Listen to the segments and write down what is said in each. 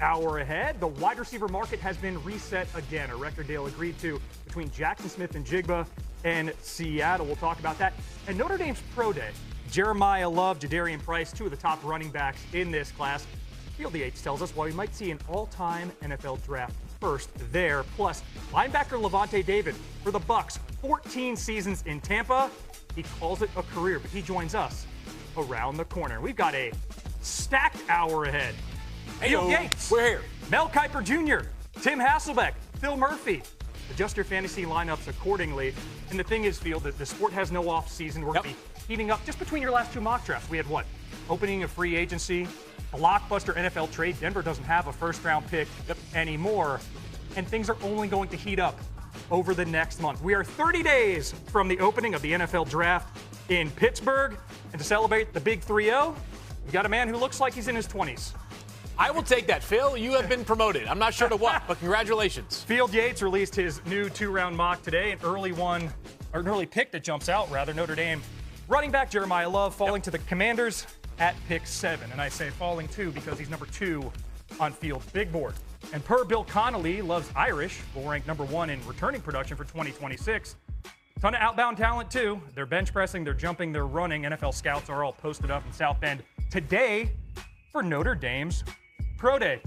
hour ahead. The wide receiver market has been reset again. A record deal agreed to between Jackson Smith and Jigba and Seattle. We'll talk about that. And Notre Dame's Pro Day. Jeremiyah Love, Jadarian Price, two of the top running backs in this class. Field Yates tells us why we might see an all-time NFL draft first there. Plus, linebacker Levante David for the Bucs, 14 seasons in Tampa. He calls it a career, but he joins us around the corner. We've got a stacked hour ahead. Field Yates, we're here. Mel Kiper Jr., Tim Hasselbeck, Phil Murphy. Adjust your fantasy lineups accordingly. And the thing is, Field, that the sport has no off season. We're going to be heating up just between your last two mock drafts. We had what? Opening of free agency, blockbuster NFL trade. Denver doesn't have a first-round pick anymore. And things are only going to heat up over the next month. We are 30 days from the opening of the NFL draft in Pittsburgh. And to celebrate the big 3-0, we got a man who looks like he's in his 20s. I will take that, Phil. You have been promoted. I'm not sure to what, but congratulations. Field Yates released his new two-round mock today, an early pick that jumps out, rather. Notre Dame running back Jeremiyah Love falling to the Commanders at pick 7. And I say falling too because he's number 2 on Field's big board. And per Bill Connolly, Love's Irish will rank number 1 in returning production for 2026. Ton of outbound talent too. They're bench pressing, they're jumping, they're running. NFL scouts are all posted up in South Bend today for Notre Dame's Pro Day.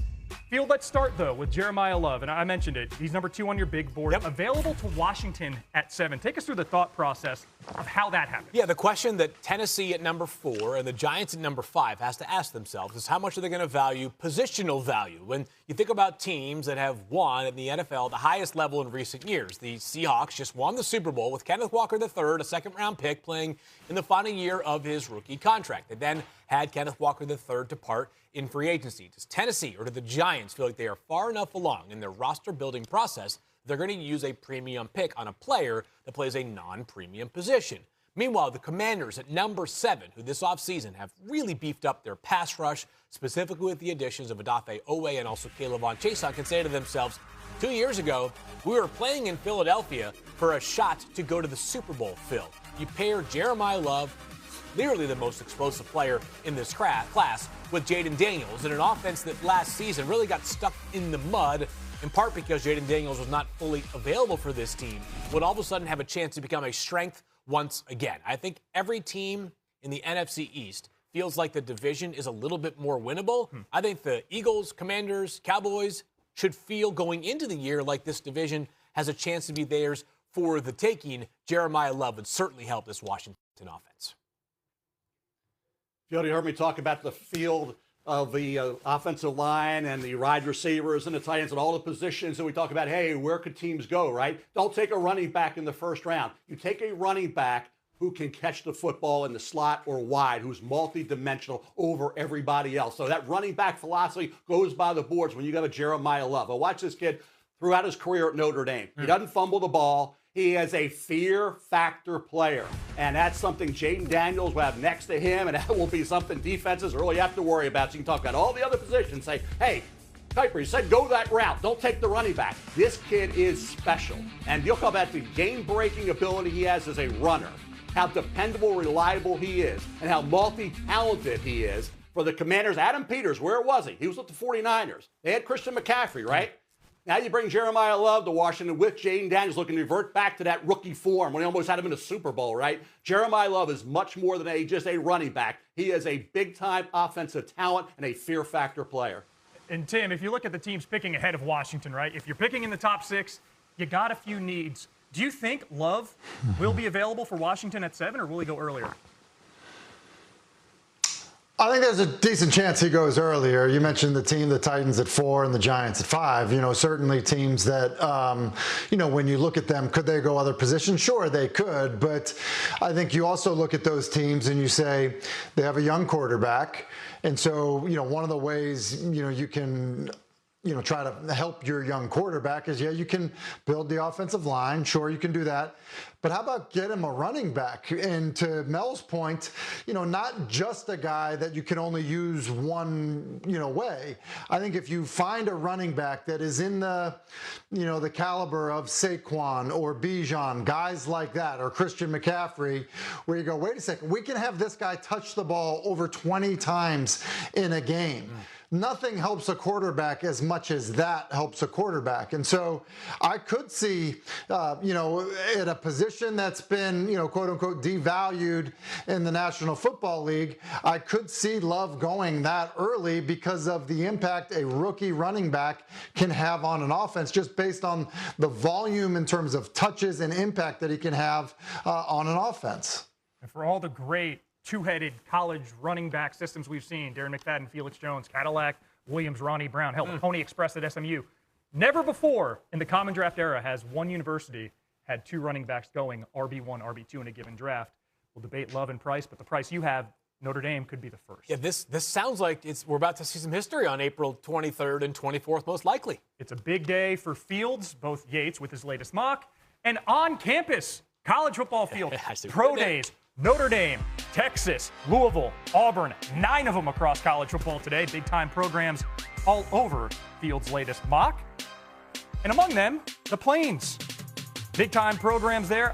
Field, let's start, though, with Jeremiyah Love. And I mentioned it. He's number 2 on your big board. Available to Washington at 7. Take us through the thought process of how that happened. Yeah, the question that Tennessee at number 4 and the Giants at number 5 has to ask themselves is how much are they going to value positional value? When you think about teams that have won in the NFL the highest level in recent years, the Seahawks just won the Super Bowl with Kenneth Walker III, a second-round pick, playing in the final year of his rookie contract. They then had Kenneth Walker III depart in free agency. Does Tennessee or do the Giants feel like they are far enough along in their roster building process they're going to use a premium pick on a player that plays a non-premium position? Meanwhile, the Commanders at number 7, who this offseason have really beefed up their pass rush, specifically with the additions of Odafe Owe and also Kayvon Chason, can say to themselves, 2 years ago, we were playing in Philadelphia for a shot to go to the Super Bowl, Phil. You pair Jeremiyah Love, clearly the most explosive player in this class, with Jaden Daniels in an offense that last season really got stuck in the mud, in part because Jaden Daniels was not fully available for this team, would all of a sudden have a chance to become a strength once again. I think every team in the NFC East feels like the division is a little bit more winnable. I think the Eagles, Commanders, Cowboys should feel going into the year like this division has a chance to be theirs for the taking. Jeremiyah Love would certainly help this Washington offense. You heard me talk about the field of the offensive line and the wide receivers and the tight ends and all the positions that we talk about. Hey, where could teams go, right? Don't take a running back in the first round. You take a running back who can catch the football in the slot or wide, who's multidimensional over everybody else. So that running back philosophy goes by the boards when you got a Jeremiyah Love. I watched this kid throughout his career at Notre Dame. He doesn't fumble the ball. He is a fear factor player, and that's something Jaden Daniels will have next to him, and that will be something defenses really have to worry about. So you can talk about all the other positions, say, hey, Kiper, you said go that route. Don't take the running back. This kid is special, and you'll talk about the game-breaking ability he has as a runner, how dependable, reliable he is, and how multi-talented he is. For the Commanders, Adam Peters, where was he? He was with the 49ers. They had Christian McCaffrey, right? Now you bring Jeremiyah Love to Washington with Jaden Daniels looking to revert back to that rookie form when he almost had him in the Super Bowl, right? Jeremiyah Love is much more than just a running back. He is a big-time offensive talent and a fear factor player. And, Tim, if you look at the teams picking ahead of Washington, right, if you're picking in the top 6, you got a few needs. Do you think Love will be available for Washington at 7, or will he go earlier? I think there's a decent chance he goes earlier. You mentioned the Titans at 4 and the Giants at 5. You know, certainly teams that, you know, when you look at them, could they go other positions? Sure, they could. But I think you also look at those teams and you say they have a young quarterback. And so, you know, one of the ways, you know, you can, you know, try to help your young quarterback is, yeah, you can build the offensive line. Sure, you can do that. But how about get him a running back? And to Mel's point, you know, not just a guy that you can only use one, you know, way. I think if you find a running back that is in the, you know, the caliber of Saquon or Bijan, guys like that, or Christian McCaffrey, where you go, wait a second, we can have this guy touch the ball over 20 times in a game. nothing helps a quarterback as much as that helps a quarterback. And so I could see, at a position that's been, quote unquote, devalued in the National Football League, I could see Love going that early because of the impact a rookie running back can have on an offense, just based on the volume in terms of touches and impact that he can have on an offense. And for all the great two-headed college running back systems we've seen, Darren McFadden, Felix Jones, Cadillac, Williams, Ronnie Brown, hell, Pony Express at SMU. Never before in the Common Draft era has one university had two running backs going RB1, RB2 in a given draft. We'll debate Love and Price, but the price you have, Notre Dame, could be the first. Yeah, this sounds like we're about to see some history on April 23rd and 24th, most likely. It's a big day for Fields, both Yates with his latest mock, and on campus, college football field, pro days. Notre Dame, Texas, Louisville, Auburn, 9 of them across college football today. Big-time programs all over Fields' latest mock. And among them, the Plains. Big-time programs there.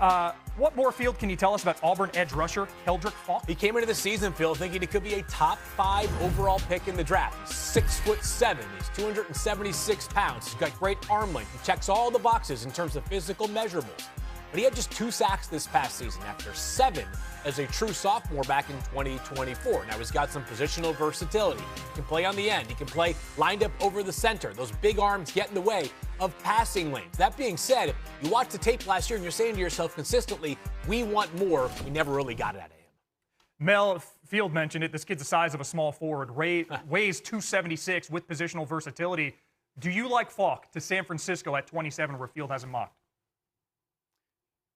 What more, Field, can you tell us about Auburn edge rusher Keldrick Falk? He came into the season, Phil, thinking he could be a top 5 overall pick in the draft. He's 6'7". He's 276 pounds. He's got great arm length. He checks all the boxes in terms of physical measurables. But he had just 2 sacks this past season after 7 as a true sophomore back in 2024. Now he's got some positional versatility. He can play on the end. He can play lined up over the center. Those big arms get in the way of passing lanes. That being said, you watched the tape last year and you're saying to yourself consistently, we want more. We never really got it out of him. Mel, Field mentioned it. This kid's the size of a small forward, weighs 276 with positional versatility. Do you like Falk to San Francisco at 27 where Field has him mocked?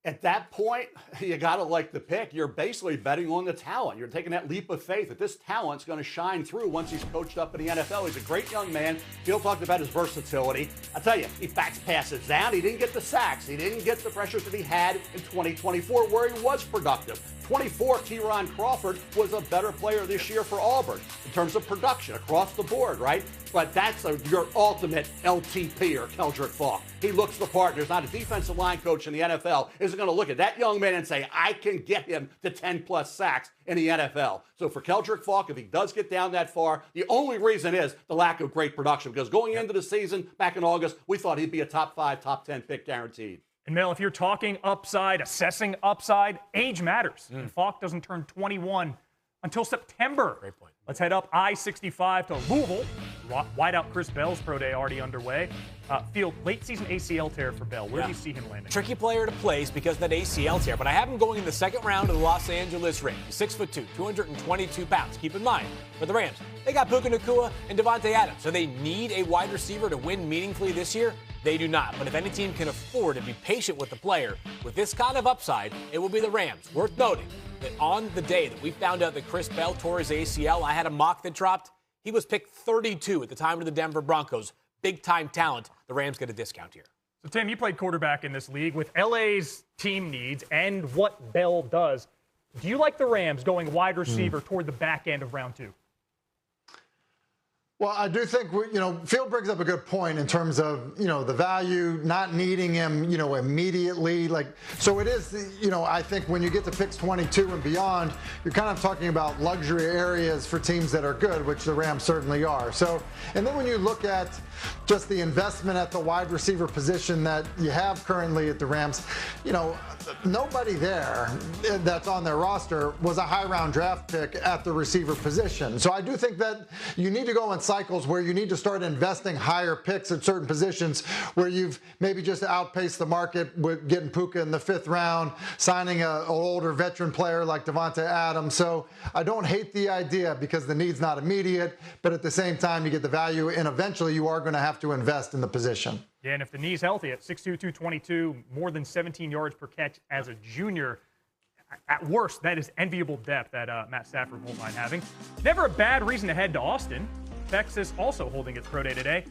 At that point, you got to like the pick. You're basically betting on the talent. You're taking that leap of faith that this talent's going to shine through once he's coached up in the NFL. He's a great young man. Field talked about his versatility. I tell you, he backs passes down. He didn't get the sacks. He didn't get the pressures that he had in 2024 where he was productive. 24, Tyron Crawford was a better player this year for Auburn in terms of production across the board, right? But that's your ultimate LTP or Keldrick Falk. He looks the part. There's not a defensive line coach in the NFL isn't going to look at that young man and say, I can get him to 10-plus sacks in the NFL. So for Keldrick Falk, if he does get down that far, the only reason is the lack of great production. Because going into the season back in August, we thought he'd be a top 5, top 10 pick guaranteed. And Mel, if you're talking upside, assessing upside, age matters. And Falk doesn't turn 21 until September. Great point. Let's head up I-65 to Louisville. Wideout Chris Bell's pro day already underway. Field, late season ACL tear for Bell. Where do you see him landing? Tricky player to place because of that ACL tear, but I have him going in the second round of the Los Angeles Rams. He's 6'2", 222 pounds. Keep in mind, for the Rams, they got Puka Nacua and Devontae Adams. So they need a wide receiver to win meaningfully this year. They do not. But if any team can afford to be patient with the player with this kind of upside, it will be the Rams. Worth noting that on the day that we found out that Chris Bell tore his ACL, I had a mock that dropped. He was picked 32 at the time of the Denver Broncos. Big-time talent. The Rams get a discount here. So, Tim, you played quarterback in this league. With LA's team needs and what Bell does, do you like the Rams going wide receiver toward the back end of round 2? Well, I do think, Field brings up a good point in terms of, the value, not needing him, immediately. So it is, I think when you get to picks 22 and beyond, you're kind of talking about luxury areas for teams that are good, which the Rams certainly are. So, and then when you look at just the investment at the wide receiver position that you have currently at the Rams, nobody there that's on their roster was a high-round draft pick at the receiver position. So I do think that you need to go in cycles where you need to start investing higher picks at certain positions where you've maybe just outpaced the market with getting Puka in the 5th round, signing an older veteran player like Devontae Adams. So I don't hate the idea because the need's not immediate, but at the same time you get the value and eventually you are going to have to invest in the position. Yeah, and if the knee's healthy at 6'2", 222, more than 17 yards per catch as a junior, at worst, that is enviable depth that Matt Stafford won't mind having. Never a bad reason to head to Austin. Texas also holding its pro day today.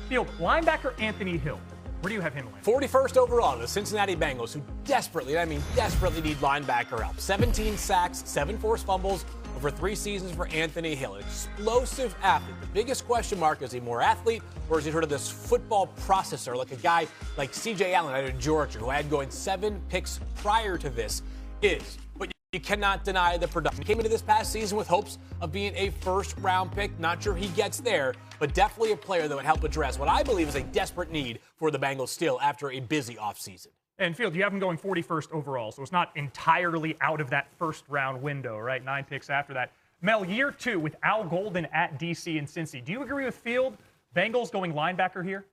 Field, linebacker Anthony Hill. Where do you have him landing? 41st overall, the Cincinnati Bengals, who desperately need linebacker help. 17 sacks, 7 forced fumbles over 3 seasons for Anthony Hill. An explosive athlete. The biggest question mark, is he more athlete or is he sort of this football processor like a guy like C.J. Allen out of Georgia who had going 7 picks prior to this is. But you cannot deny the production. He came into this past season with hopes of being a first-round pick. Not sure he gets there, but definitely a player that would help address what I believe is a desperate need for the Bengals still after a busy offseason. And Field, you have him going 41st overall, so it's not entirely out of that first-round window, right? 9 picks after that. Mel, year 2 with Al Golden at DC and Cincy. Do you agree with Field? Bengals going linebacker here?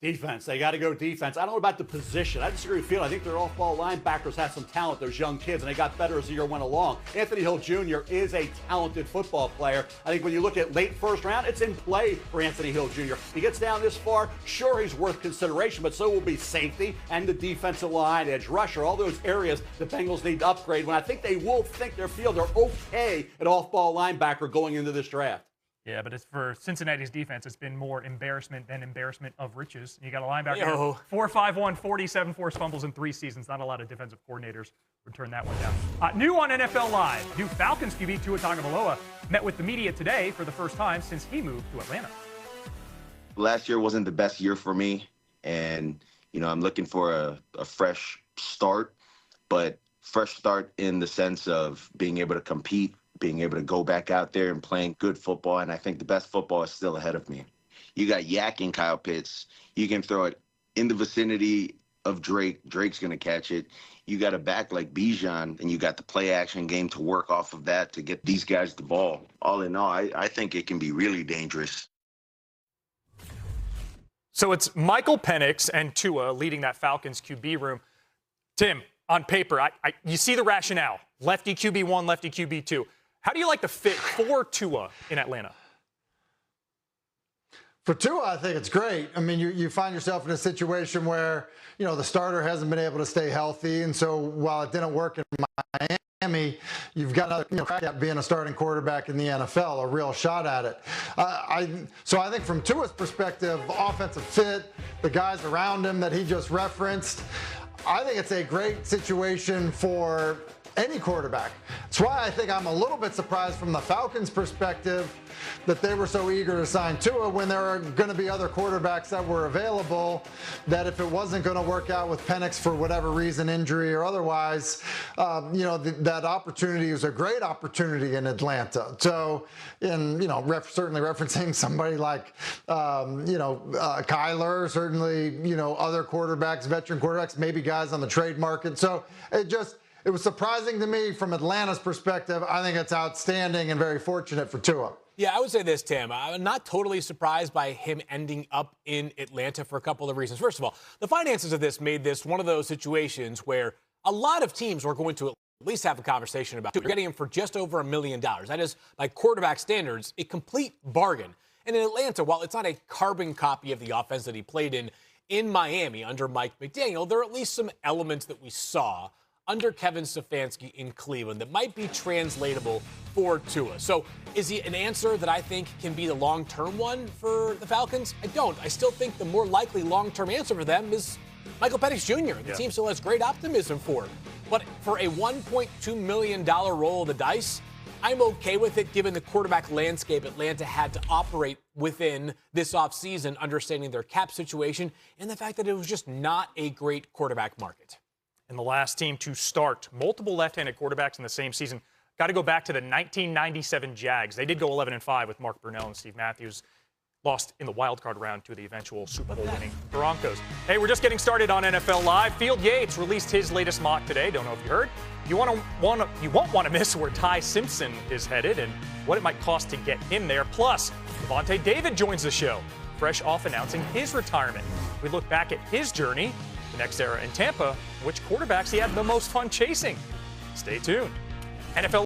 Defense. They got to go defense. I don't know about the position. I disagree with Field. I think their off-ball linebackers have some talent. Those young kids, and they got better as the year went along. Anthony Hill Jr. is a talented football player. I think when you look at late first round, it's in play for Anthony Hill Jr. He gets down this far, sure, he's worth consideration, but so will be safety and the defensive line, edge rusher, all those areas the Bengals need to upgrade. When I think they will think their field, they're okay at off-ball linebacker going into this draft. Yeah, but it's for Cincinnati's defense, it's been more embarrassment than embarrassment of riches. You got a linebacker, 4.51, 47 forced fumbles in 3 seasons. Not a lot of defensive coordinators would turn that one down. New on NFL Live, new Falcons QB Tua Tagovailoa met with the media today for the first time since he moved to Atlanta. Last year wasn't the best year for me, and I'm looking for a fresh start, but fresh start in the sense of being able to compete, being able to go back out there and playing good football, and I think the best football is still ahead of me. You got Yak and Kyle Pitts. You can throw it in the vicinity of Drake. Drake's going to catch it. You got a back like Bijan, and you got the play-action game to work off of that to get these guys the ball. All in all, I think it can be really dangerous. So it's Michael Penix and Tua leading that Falcons QB room. Tim, on paper, you see the rationale. Lefty QB1, lefty QB2. How do you like the fit for Tua in Atlanta? For Tua, I think it's great. I mean, you find yourself in a situation where, the starter hasn't been able to stay healthy. And so while it didn't work in Miami, you've got another crack at being a starting quarterback in the NFL, a real shot at it. So I think from Tua's perspective, offensive fit, the guys around him that he just referenced, I think it's a great situation for any quarterback. That's why I think I'm a little bit surprised from the Falcons' perspective that they were so eager to sign Tua when there are going to be other quarterbacks that were available, that if it wasn't going to work out with Penix for whatever reason, injury or otherwise, that opportunity was a great opportunity in Atlanta. So, certainly referencing somebody like, Kyler, certainly, other quarterbacks, veteran quarterbacks, maybe guys on the trade market. So it was surprising to me from Atlanta's perspective. I think it's outstanding and very fortunate for Tua. Yeah, I would say this, Tim. I'm not totally surprised by him ending up in Atlanta for a couple of reasons. First of all, the finances of this made this one of those situations where a lot of teams were going to at least have a conversation about it. You're getting him for just over $1 million. That is, by quarterback standards, a complete bargain. And in Atlanta, while it's not a carbon copy of the offense that he played in Miami under Mike McDaniel, there are at least some elements that we saw under Kevin Stefanski in Cleveland that might be translatable for Tua. So is he an answer that I think can be the long-term one for the Falcons? I don't. I still think the more likely long-term answer for them is Michael Penix Jr. The team still has great optimism for him. But for a $1.2 million roll of the dice, I'm okay with it given the quarterback landscape Atlanta had to operate within this offseason, understanding their cap situation and the fact that it was just not a great quarterback market. And the last team to start multiple left-handed quarterbacks in the same season. Got to go back to the 1997 Jags. They did go 11-5 with Mark Brunell and Steve Matthews. Lost in the wild card round to the eventual Super Bowl winning Broncos. Hey, we're just getting started on NFL Live. Field Yates released his latest mock today. Don't know if you heard. You won't want to miss where Ty Simpson is headed and what it might cost to get him there. Plus, Devontae David joins the show, fresh off announcing his retirement. We look back at his journey, the next era in Tampa, which quarterbacks he had the most fun chasing. Stay tuned. NFL